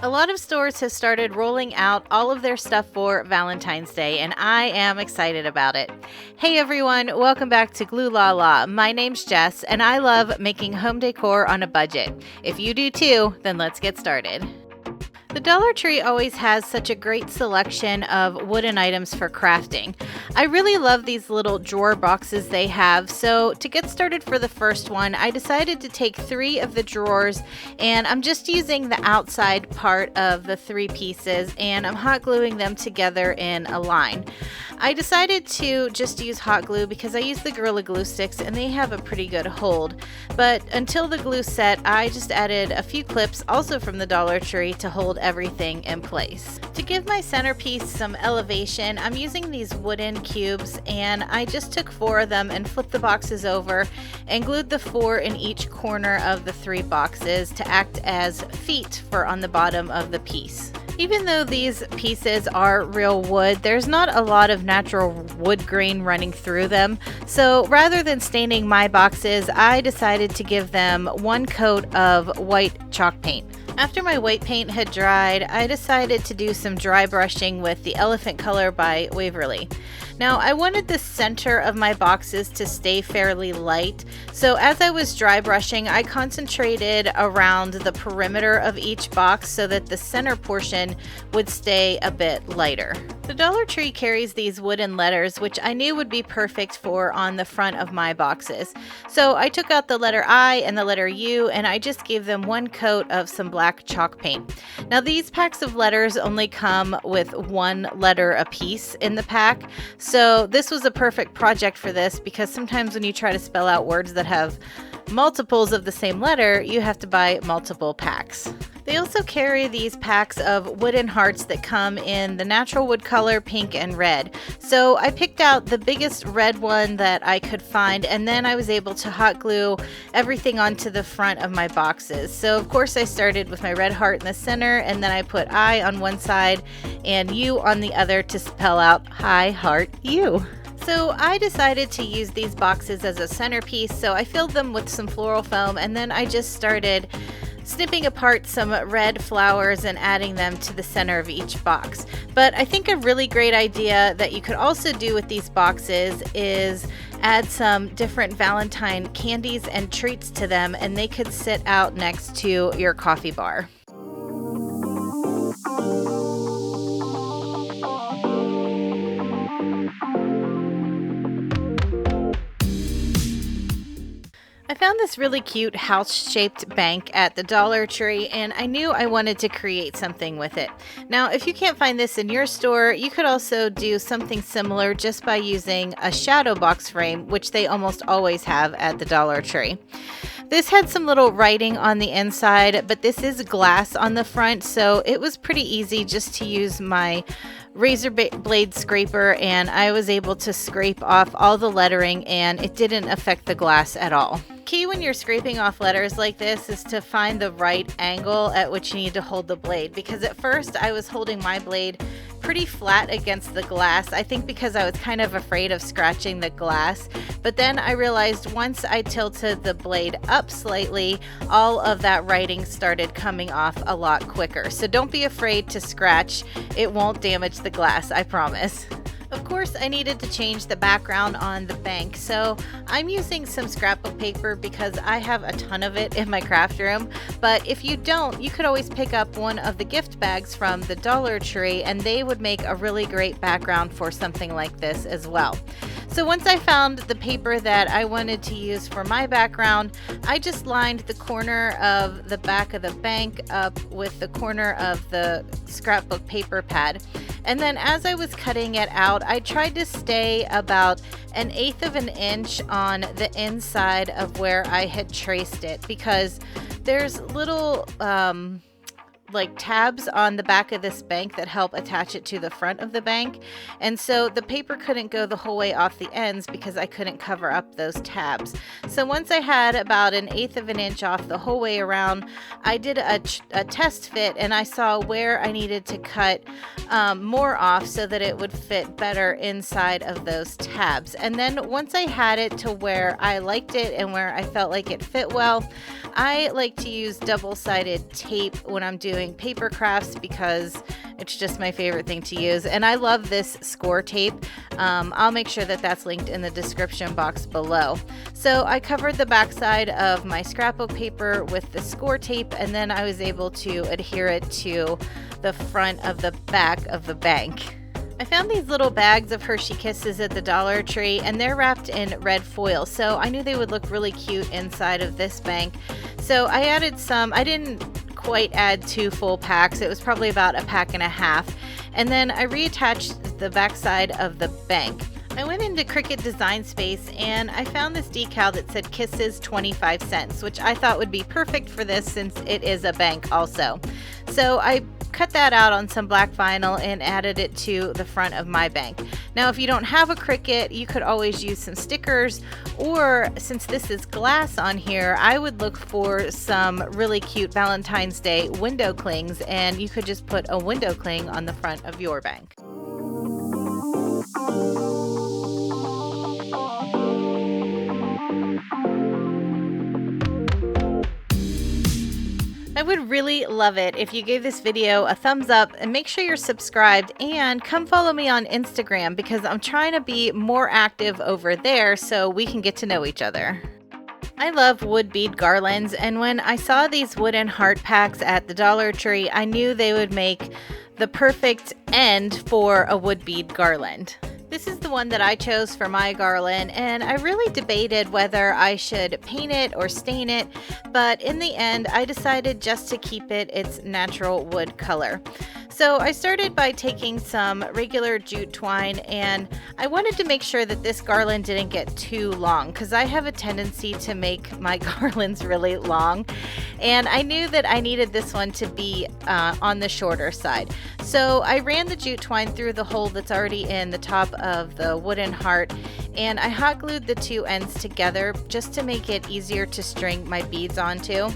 A lot of stores have started rolling out all of their stuff for Valentine's Day, and I am excited about it. Hey everyone, welcome back to Glue La La. My name's Jess, and I love making home decor on a budget. If you do too, then let's get started. The Dollar Tree always has such a great selection of wooden items for crafting. I really love these little drawer boxes they have, so to get started for the first one, I decided to take 3 of the drawers, and I'm just using the outside part of the 3 pieces, and I'm hot gluing them together in a line. I decided to just use hot glue because I use the Gorilla Glue sticks and they have a pretty good hold, but until the glue set, I just added a few clips, also from the Dollar Tree, to hold everything in place. To give my centerpiece some elevation, I'm using these wooden cubes, and I just took 4 of them and flipped the boxes over and glued the 4 in each corner of the 3 boxes to act as feet for on the bottom of the piece. Even though these pieces are real wood, there's not a lot of natural wood grain running through them. So rather than staining my boxes, I decided to give them 1 coat of white chalk paint. After my white paint had dried, I decided to do some dry brushing with the Elephant Color by Waverly. Now, I wanted the center of my boxes to stay fairly light, so as I was dry brushing, I concentrated around the perimeter of each box so that the center portion would stay a bit lighter. The Dollar Tree carries these wooden letters, which I knew would be perfect for on the front of my boxes. So I took out the letter I and the letter U, and I just gave them 1 coat of some black chalk paint. Now, these packs of letters only come with 1 letter a piece in the pack, so this was a perfect project for this because sometimes when you try to spell out words that have multiples of the same letter, you have to buy multiple packs. They also carry these packs of wooden hearts that come in the natural wood color, pink and red. So I picked out the biggest red one that I could find, and then I was able to hot glue everything onto the front of my boxes. So of course I started with my red heart in the center, and then I put I on one side and U on the other to spell out Hi Heart You. So I decided to use these boxes as a centerpiece, so I filled them with some floral foam, and then I just started snipping apart some red flowers and adding them to the center of each box. But I think a really great idea that you could also do with these boxes is add some different Valentine candies and treats to them, and they could sit out next to your coffee bar. I found this really cute house-shaped bank at the Dollar Tree, and I knew I wanted to create something with it. Now, if you can't find this in your store, you could also do something similar just by using a shadow box frame, which they almost always have at the Dollar Tree. This had some little writing on the inside, but this is glass on the front, so it was pretty easy just to use my razor blade scraper, and I was able to scrape off all the lettering, and it didn't affect the glass at all. Key when you're scraping off letters like this is to find the right angle at which you need to hold the blade, because at first I was holding my blade pretty flat against the glass, I think because I was kind of afraid of scratching the glass, but then I realized once I tilted the blade up slightly, all of that writing started coming off a lot quicker. So don't be afraid to scratch, it won't damage the glass, I promise. Of course, I needed to change the background on the bank, so I'm using some scrapbook paper because I have a ton of it in my craft room, but if you don't, you could always pick up one of the gift bags from the Dollar Tree, and they would make a really great background for something like this as well. So once I found the paper that I wanted to use for my background, I just lined the corner of the back of the bank up with the corner of the scrapbook paper pad. And then as I was cutting it out, I tried to stay about 1/8 of an inch on the inside of where I had traced it, because there's little like tabs on the back of this bank that help attach it to the front of the bank, and so the paper couldn't go the whole way off the ends because I couldn't cover up those tabs. So once I had about 1/8 of an inch off the whole way around, I did a test fit, and I saw where I needed to cut more off so that it would fit better inside of those tabs. And then once I had it to where I liked it and where I felt like it fit well, I like to use double-sided tape when I'm doing doing paper crafts because it's just my favorite thing to use. And I love this Scor Tape. I'll make sure that that's linked in the description box below. So I covered the backside of my scrapbook paper with the Scor Tape, and then I was able to adhere it to the front of the back of the bank. I found these little bags of Hershey Kisses at the Dollar Tree, and they're wrapped in red foil, so I knew they would look really cute inside of this bank. So I added some. I didn't quite add 2 full packs. It was probably about a pack and a half. And then I reattached the backside of the bank. I went into Cricut Design Space and I found this decal that said Kisses 25 cents, which I thought would be perfect for this since it is a bank also. So I cut that out on some black vinyl and added it to the front of my bank. Now, if you don't have a Cricut, you could always use some stickers, or since this is glass on here, I would look for some really cute Valentine's Day window clings, and you could just put a window cling on the front of your bank. I would really love it if you gave this video a thumbs up, and make sure you're subscribed, and come follow me on Instagram because I'm trying to be more active over there so we can get to know each other. I love wood bead garlands, and when I saw these wooden heart packs at the Dollar Tree, I knew they would make the perfect end for a wood bead garland. This is the one that I chose for my garland, and I really debated whether I should paint it or stain it, but in the end I decided just to keep it its natural wood color. So I started by taking some regular jute twine, and I wanted to make sure that this garland didn't get too long because I have a tendency to make my garlands really long, and I knew that I needed this one to be on the shorter side. So I ran the jute twine through the hole that's already in the top of the wooden heart, and I hot glued the 2 ends together just to make it easier to string my beads onto.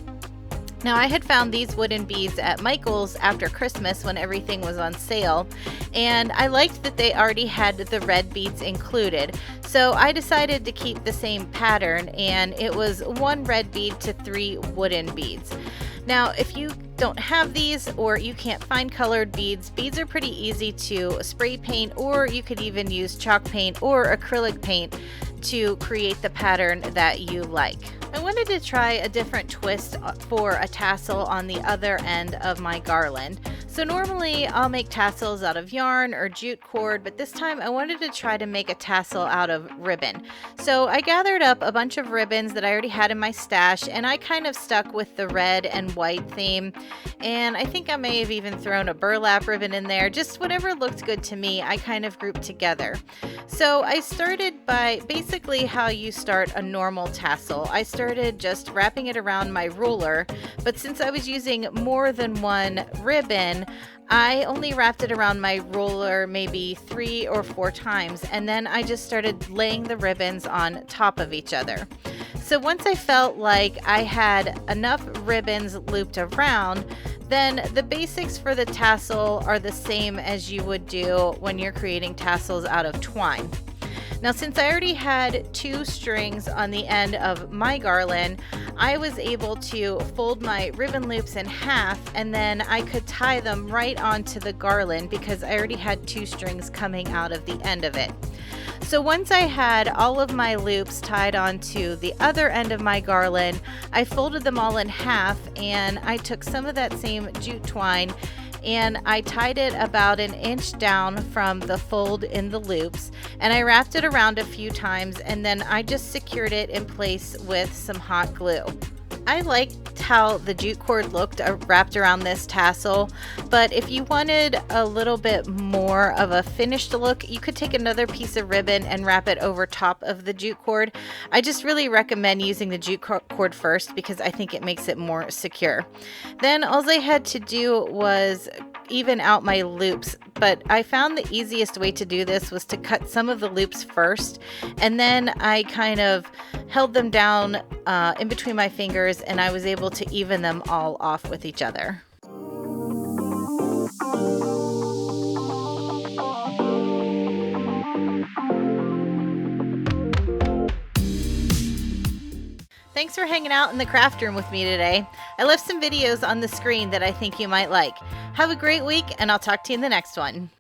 Now, I had found these wooden beads at Michael's after Christmas when everything was on sale, and I liked that they already had the red beads included. So I decided to keep the same pattern, and it was 1 red bead to 3 wooden beads. Now, if you don't have these or you can't find colored beads, beads are pretty easy to spray paint, or you could even use chalk paint or acrylic paint to create the pattern that you like. I wanted to try a different twist for a tassel on the other end of my garland. So normally I'll make tassels out of yarn or jute cord, but this time I wanted to try to make a tassel out of ribbon. So I gathered up a bunch of ribbons that I already had in my stash, and I kind of stuck with the red and white theme, and I think I may have even thrown a burlap ribbon in there. Just whatever looked good to me, I kind of grouped together. So I started by basically how you start a normal tassel. I started just wrapping it around my ruler, but since I was using more than 1 ribbon, I only wrapped it around my ruler maybe 3 or 4 times, and then I just started laying the ribbons on top of each other. So once I felt like I had enough ribbons looped around, then the basics for the tassel are the same as you would do when you're creating tassels out of twine. Now, since I already had 2 strings on the end of my garland, I was able to fold my ribbon loops in half, and then I could tie them right onto the garland because I already had 2 strings coming out of the end of it. So once I had all of my loops tied onto the other end of my garland, I folded them all in half, and I took some of that same jute twine and I tied it about 1 inch down from the fold in the loops, and I wrapped it around a few times, and then I just secured it in place with some hot glue. I liked how the jute cord looked wrapped around this tassel, but if you wanted a little bit more of a finished look, you could take another piece of ribbon and wrap it over top of the jute cord. I just really recommend using the jute cord first because I think it makes it more secure. Then all I had to do was even out my loops, but I found the easiest way to do this was to cut some of the loops first, and then I kind of held them down in between my fingers, and I was able to even them all off with each other. Thanks for hanging out in the craft room with me today. I left some videos on the screen that I think you might like. Have a great week, and I'll talk to you in the next one.